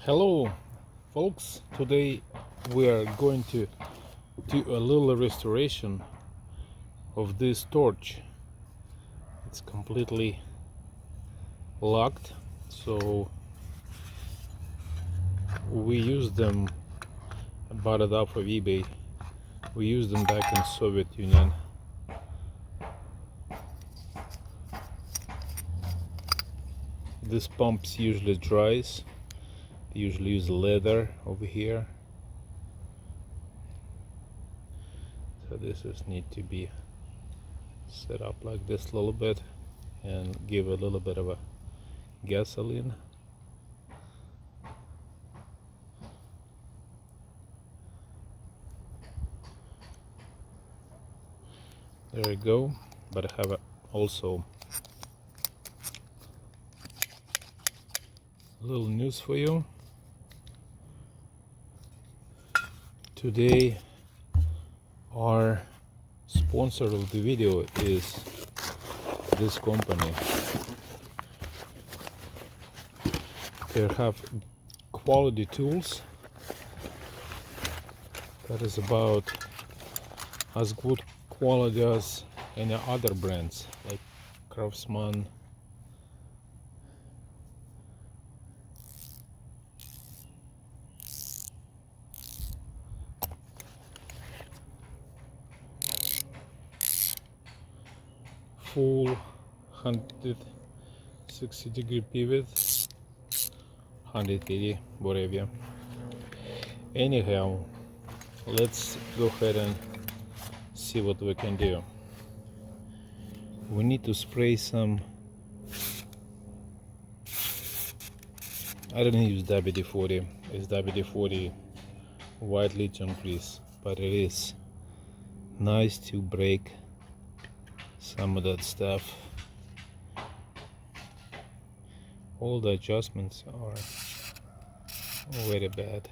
Hello folks, today we are going to do a little restoration of this torch. It's completely locked, so we used them, bought it off of eBay. We used them back in Soviet Union. This pump usually dries. They usually use leather over here, so this is need to be set up like this a little bit and give a little bit of a gasoline. There we go. But I have also a little news for you. Today our sponsor of the video is this company. They have quality tools that is about as good quality as any other brands like Craftsmen, full 160-degree pivot, 180 whatever. Anyhow, let's go ahead and see what we can do. We need to spray some, I don't use WD-40, it's WD-40 white lithium grease, but it is nice to break some of that stuff. All the adjustments are very bad.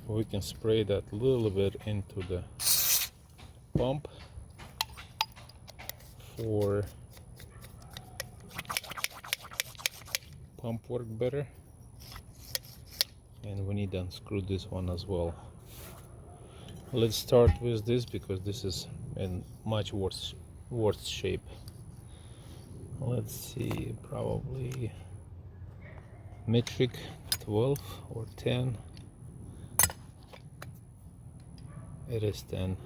We can spray that a little bit into the pump for pump work better, and we need to unscrew this one as well. Let's start with this because this is in much worse shape. Let's see, probably metric 12 or 10. It is 10,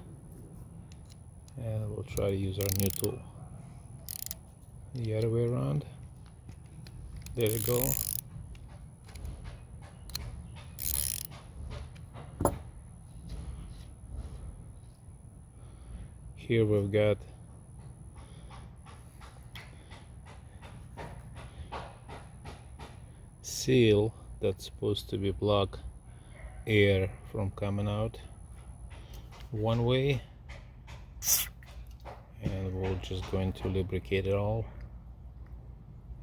and we'll try to use our new tool the other way around. There we go. Here we've got seal that's supposed to be block air from coming out one way, and we're just going to lubricate it all,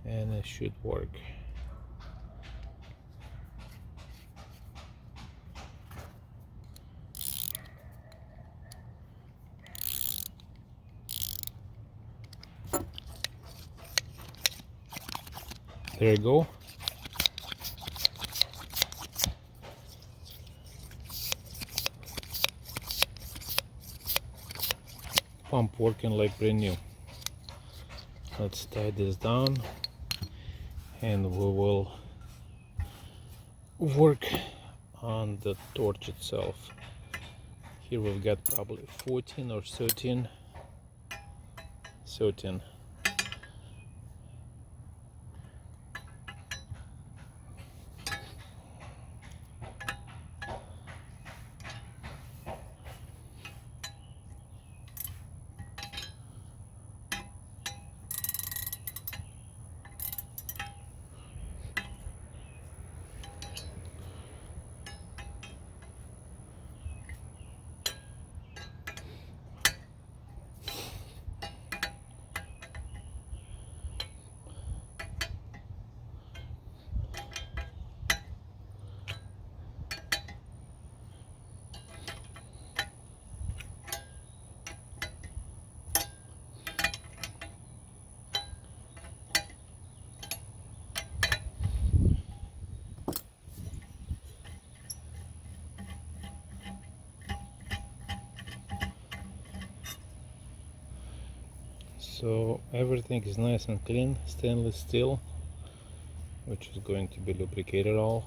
and it should work. There you go. Pump working like brand new. Let's tie this down and we will work on the torch itself. Here we've got probably 14 or 13. So everything is nice and clean, stainless steel, which is going to be lubricated all.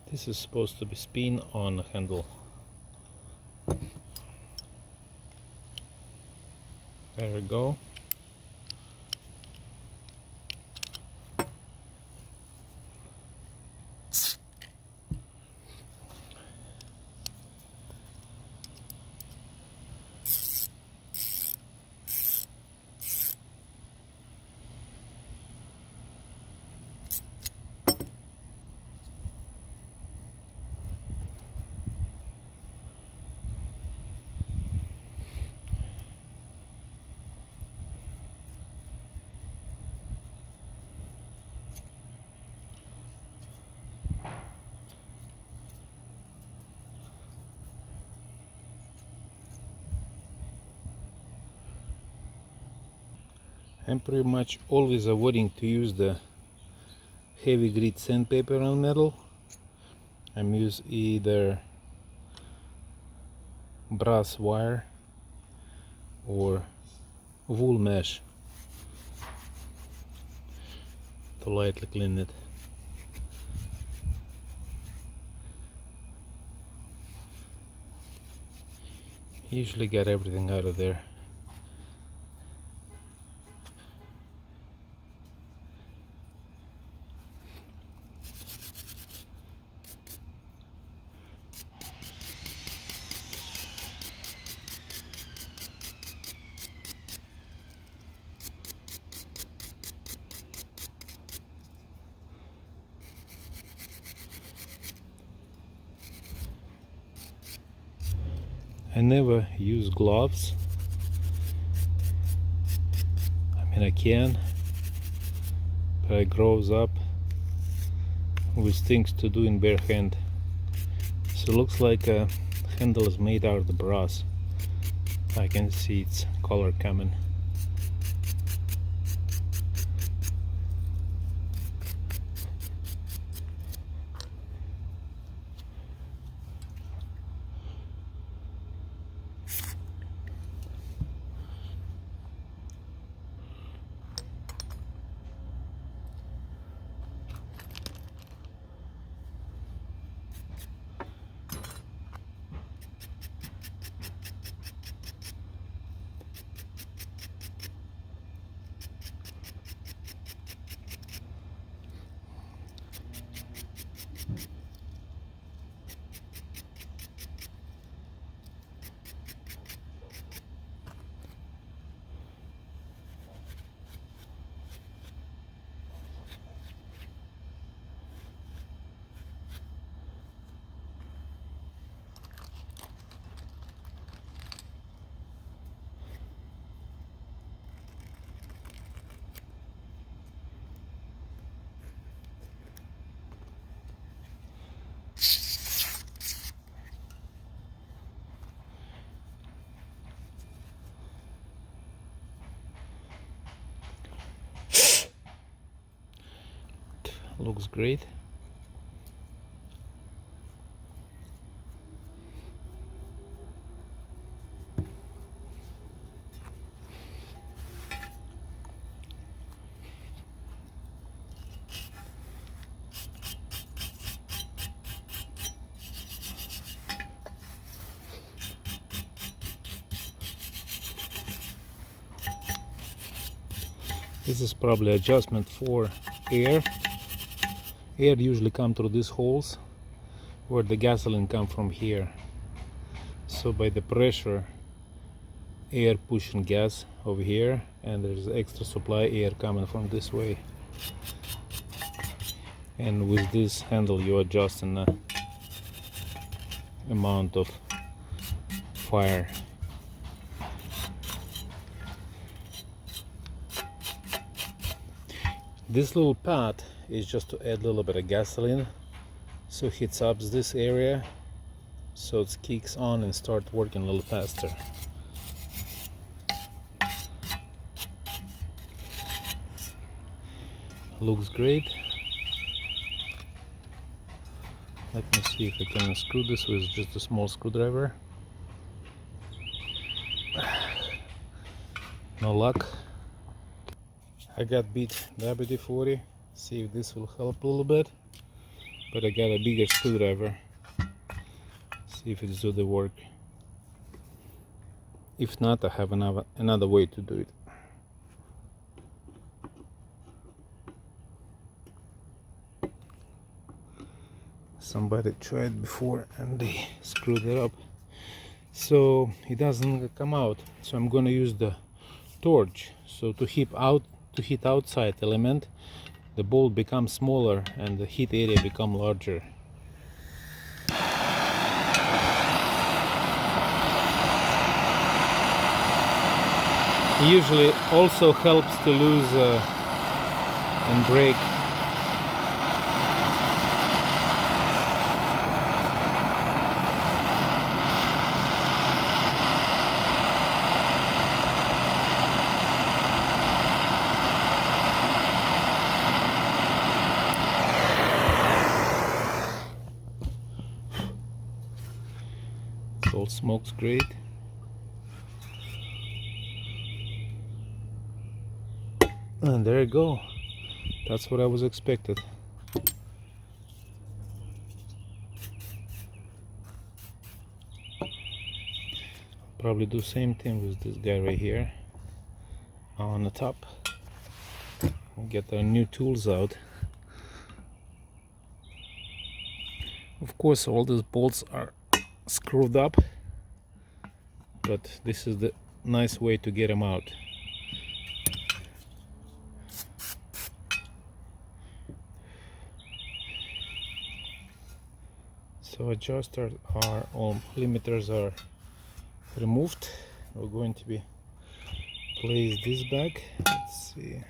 This is supposed to be spin on handle. There we go. I'm pretty much always avoiding to use the heavy grit sandpaper on metal. I'm use either brass wire or wool mesh to lightly clean it. Usually get everything out of there. I never use gloves. I mean, I can, but I grows up with things to do in bare hand. So it looks like a handle is made out of the brass. I can see its color coming. Looks great. This is probably adjustment for air. Air usually come through these holes where the gasoline come from here. So by the pressure, air pushing gas over here, and there's extra supply air coming from this way. And with this handle you adjusting the amount of fire. This little pad is just to add a little bit of gasoline, so it heats up this area, so it kicks on and start working a little faster. looks great. Let me see if I can unscrew this with just a small screwdriver. No luck. I got beat WD-40. See if this will help a little bit. But I got a bigger screwdriver. See if it's do the work. If not, I have another way to do it. Somebody tried before and they screwed it up, so it doesn't come out. So I'm gonna use the torch. So to heat outside element, the bolt becomes smaller and the heat area become larger. It usually also helps to lose and break. All smokes great. And there you go. That's what I was expected. Probably do same thing with this guy right here on the top. We'll get our new tools out. Of course, all these bolts are screwed up, but this is the nice way to get them out. So adjusters are on, limiters are removed. We're going to be place this back. Let's see.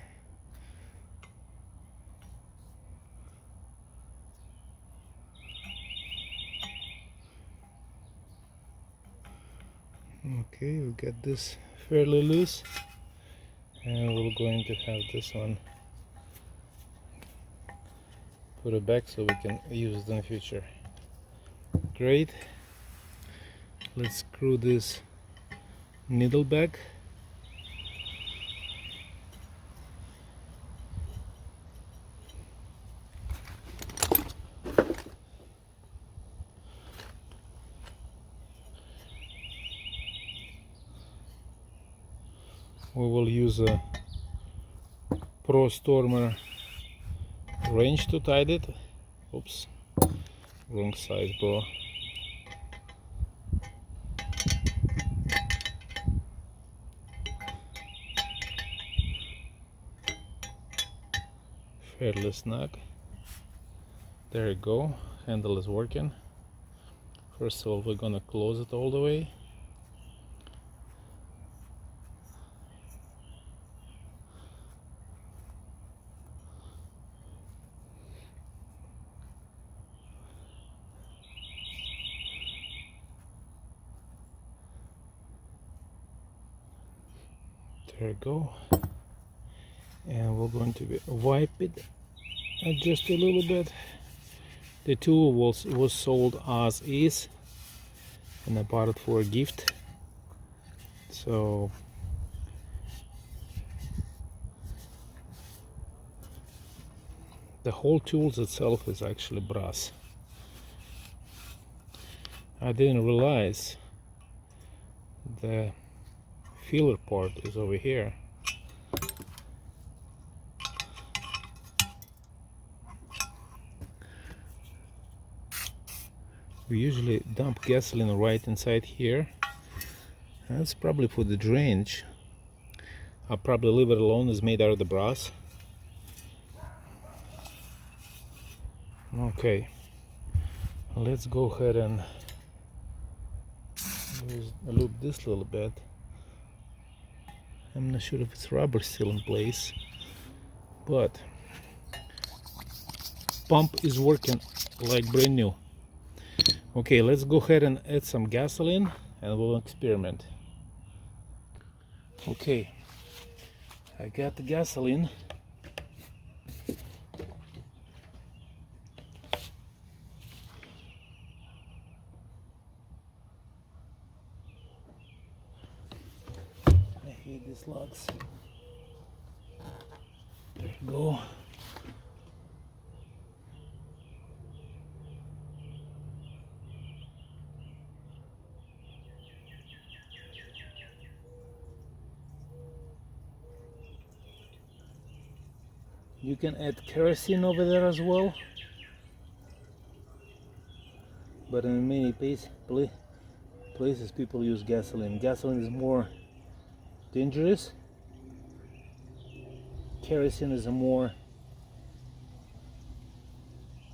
Okay, we'll get this fairly loose, and we're going to have this one put it back so we can use it in the future. Great. Let's screw this needle back. We will use a Prostormer wrench to tighten it. Oops, wrong size, bro. Fairly snug. There you go. Handle is working. First of all, we're gonna close it all the way. There you go. And we're going to wipe it just a little bit. The tool was sold as is, and I bought it for a gift. So the whole tools itself is actually brass. I didn't realize the filler part is over here. We usually dump gasoline right inside here. That's probably for the drainage. I'll probably leave it alone. It's made out of the brass. Okay, let's go ahead and loop this a little bit. I'm not sure if it's rubber still in place, but pump is working like brand new. Okay, let's go ahead and add some gasoline and we'll experiment. Okay, I got the gasoline. need these lugs. There you go. You can add kerosene over there as well, but in many places people use gasoline. Gasoline is more dangerous. Kerosene is more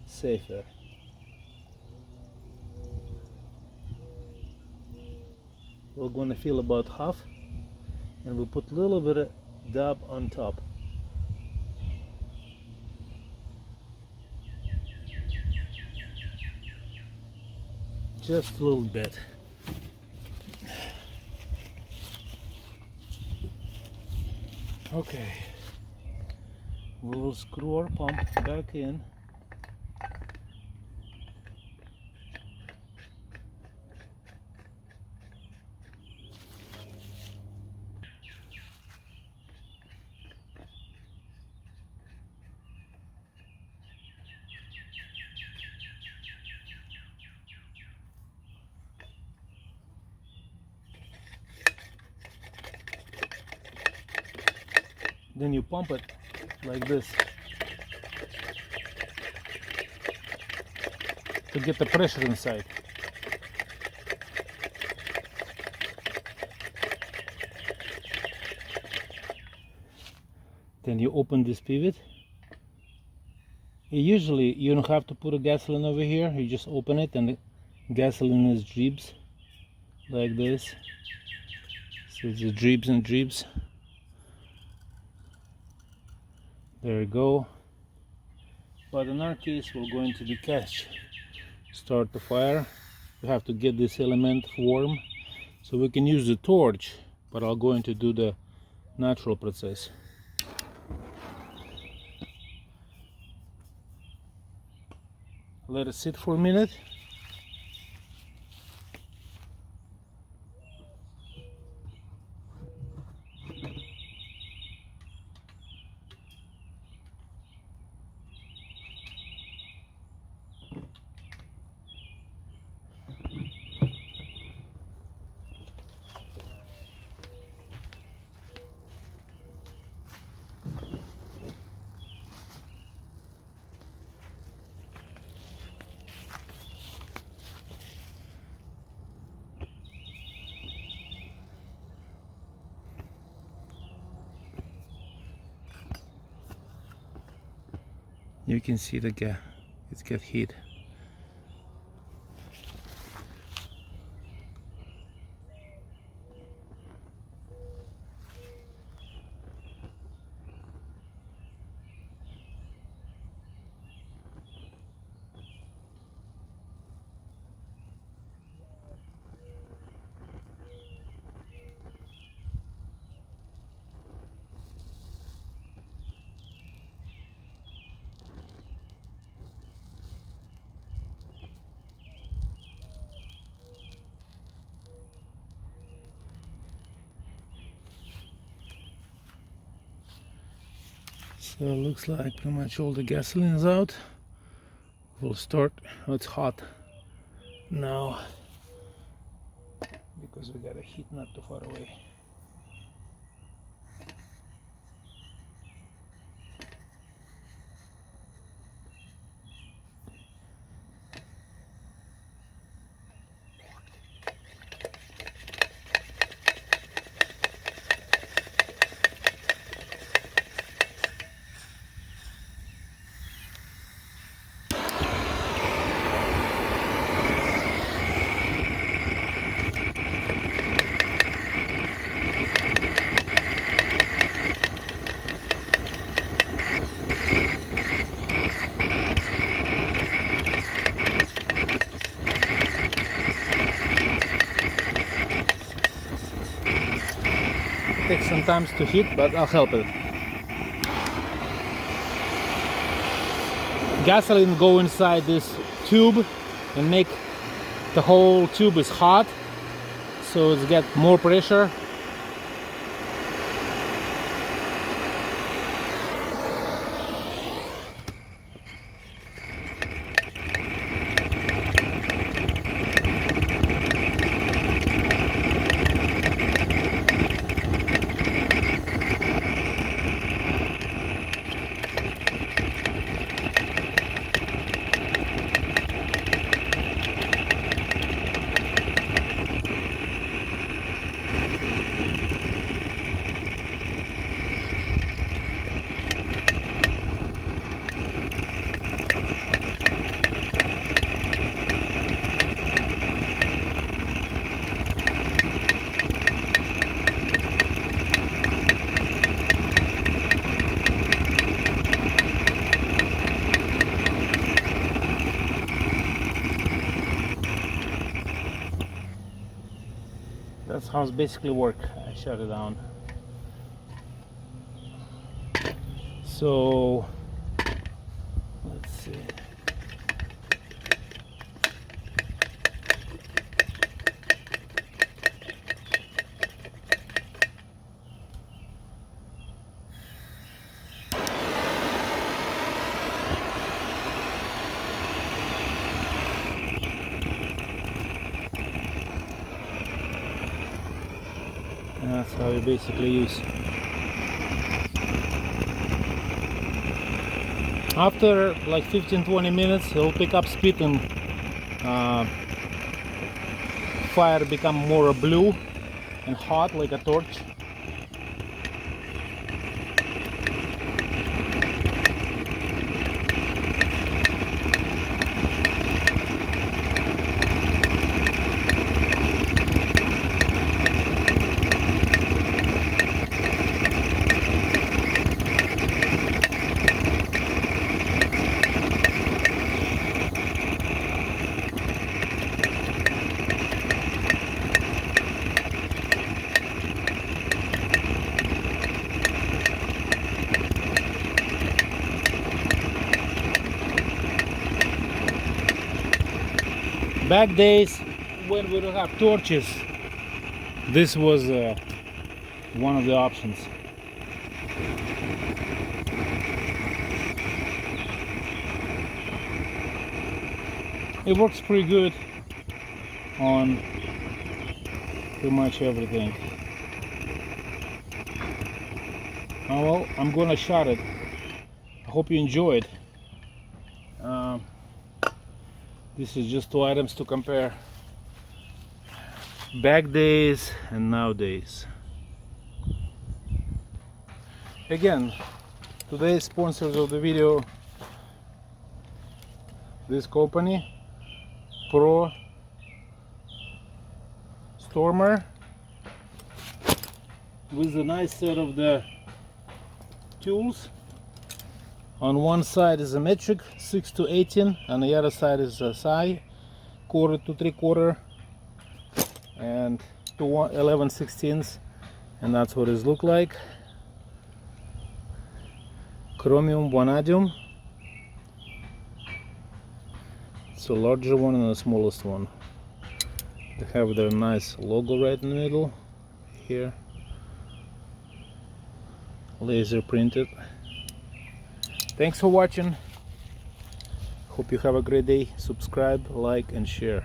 safer. We're going to fill about half, and we'll put a little bit of dab on top. Just a little bit. Okay, we'll screw our pump back in. Then you pump it like this to get the pressure inside. Then you open this pivot. Usually you don't have to put a gasoline over here, you just open it and the gasoline is dribs like this. So it's dribs and dribs. There you go. But in our case we're going to do catch. Start the fire. We have to get this element warm so we can use the torch, but I'm going to do the natural process. Let it sit for a minute. You can see the gas, it's got heat. So it looks like pretty much all the gasoline is out. We'll start. Oh, it's hot now because we got a heat not too far away. Takes some time to heat, but I'll help it. Gasoline go inside this tube and make the whole tube is hot, so it's get more pressure. That's how it basically work. I shut it down. So let's see. And that's how you basically use. After like 15-20 minutes, it'll pick up speed and fire become more blue and hot like a torch. Back days when we don't have torches, this was one of the options. It works pretty good on pretty much everything. Oh, well, I'm gonna shut it. I hope you enjoyed. This is just two items to compare. Back days and nowadays. Again, today's sponsors of the video, this company, Prostormer, with a nice set of the tools. On one side is a metric 6 to 18, and the other side is a SI 1/4 to 3/4 and to 11/16, and that's what it looks like. Chromium vanadium. It's a larger one and the smallest one. They have their nice logo right in the middle here, laser printed. Thanks for watching. Hope you have a great day. Subscribe, like and share.